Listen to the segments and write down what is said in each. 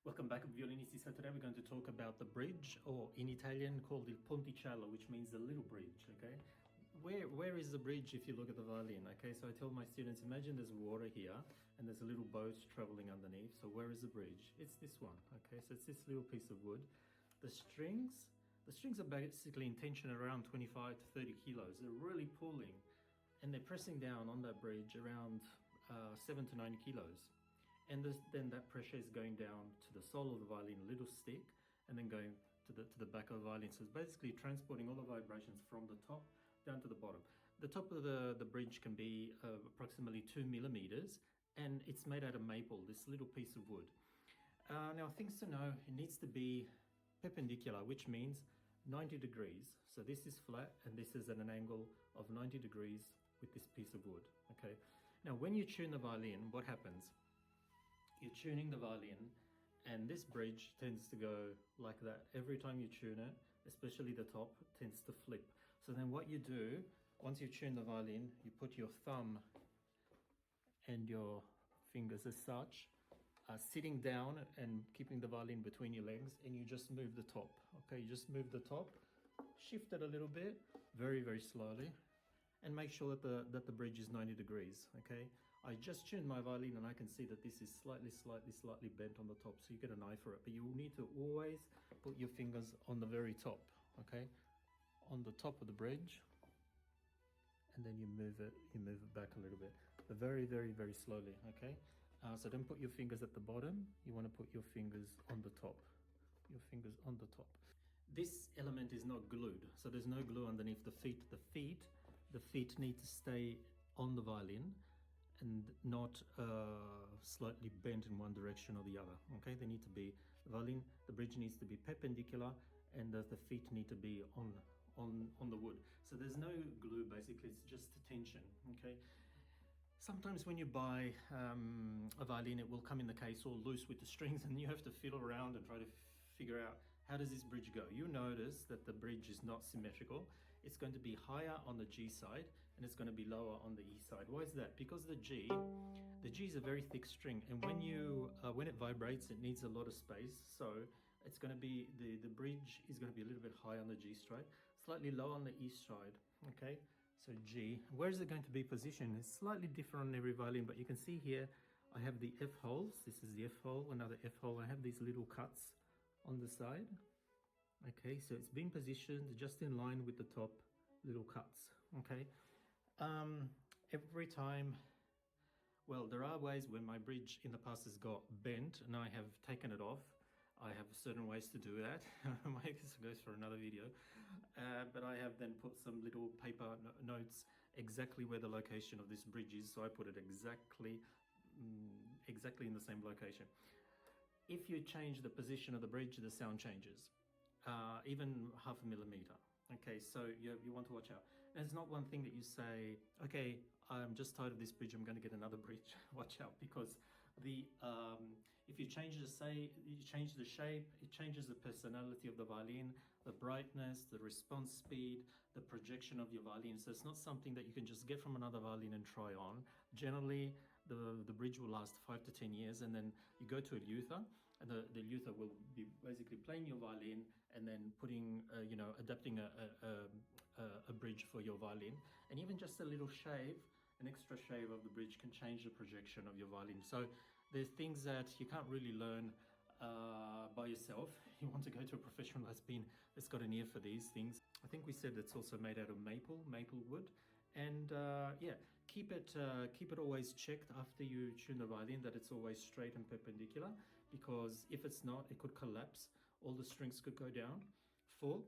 Welcome back, Violinisti. So today we're going to talk about the bridge, or in Italian called il ponticello, which means the little bridge, okay? Where is the bridge if you look at the violin, okay? So I tell my students, imagine there's water here and there's a little boat traveling underneath. So where is the bridge? It's this one, okay? So it's this little piece of wood. The strings are basically in tension around 25 to 30 kilos. They're really pulling and they're pressing down on that bridge around 7 to 9 kilos. And then that pressure is going down to the sole of the violin, a little stick, and then going to the back of the violin. So it's basically transporting all the vibrations from the top down to the bottom. The top of the bridge can be approximately 2 millimeters, and it's made out of maple, this little piece of wood. Now, things to know, it needs to be perpendicular, which means 90 degrees. So this is flat, and this is at an angle of 90 degrees with this piece of wood, okay? Now, when you tune the violin, what happens? You're tuning the violin and this bridge tends to go like that. Every time you tune it, especially the top, tends to flip. So then what you do, once you tune the violin, you put your thumb and your fingers as such, sitting down and keeping the violin between your legs, and you just move the top, okay? You just move the top, shift it a little bit, very, very slowly, and make sure that the bridge is 90 degrees, okay? I just tuned my violin and I can see that this is slightly bent on the top, so you get an eye for it. But you will need to always put your fingers on the very top, okay? On the top of the bridge, and then you move it back a little bit, but very, very, very slowly, okay? So don't put your fingers at the bottom, you want to put your fingers on the top, your fingers on the top. This element is not glued, so there's no glue underneath the feet. The feet need to stay on the violin and not slightly bent in one direction or the other, okay? They need to be, the bridge needs to be perpendicular, and the feet need to be on the wood. So there's no glue, basically, it's just tension, okay? Sometimes when you buy a violin, it will come in the case all loose with the strings, and you have to fiddle around and try to figure out, how does this bridge go? You notice that the bridge is not symmetrical. It's going to be higher on the G side and it's going to be lower on the E side. Why is that? Because the G is a very thick string, and when it vibrates, it needs a lot of space. So it's going to be, the bridge is going to be a little bit high on the G stride, slightly low on the E stride, okay? So G, where is it going to be positioned? It's slightly different on every violin, but you can see here, I have the F holes. This is the F hole, another F hole. I have these little cuts on the side, okay? So it's been positioned just in line with the top little cuts, okay? Every time, well, there are ways when my bridge in the past has got bent and I have taken it off. I have certain ways to do that. This goes for another video. But I have then put some little paper notes exactly where the location of this bridge is. So I put it exactly in the same location. If you change the position of the bridge, the sound changes, even half a millimeter. Okay, so you want to watch out. And it's not one thing that you say, okay, I'm just tired of this bridge, I'm going to get another bridge. Watch out, because if you change the shape, it changes the personality of the violin, the brightness, the response speed, the projection of your violin. So it's not something that you can just get from another violin and try on. Generally, the bridge will last 5 to 10 years, and then you go to a luthier, and the luthier will be basically playing your violin and then putting, adapting a bridge for your violin. And even just a little shave, an extra shave of the bridge can change the projection of your violin. So there's things that you can't really learn by yourself. You want to go to a professional that's got an ear for these things. I think we said it's also made out of maple wood. And yeah, keep it always checked after you tune the violin, that it's always straight and perpendicular, because if it's not, it could collapse. All the strings could go down, fall,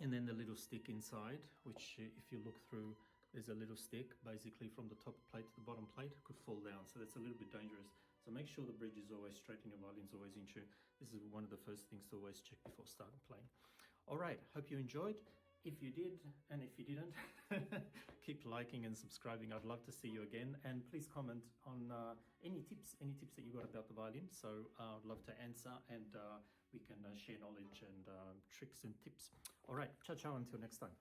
and then the little stick inside, which if you look through, there's a little stick basically from the top plate to the bottom plate, could fall down. So that's a little bit dangerous. So make sure the bridge is always straight and your violin's always in tune. This is one of the first things to always check before starting playing. All right, hope you enjoyed. If you did, and if you didn't, keep liking and subscribing. I'd love to see you again. And please comment on any tips that you got about the violin. So I'd love to answer, and we can share knowledge and tricks and tips. All right, ciao, ciao, until next time.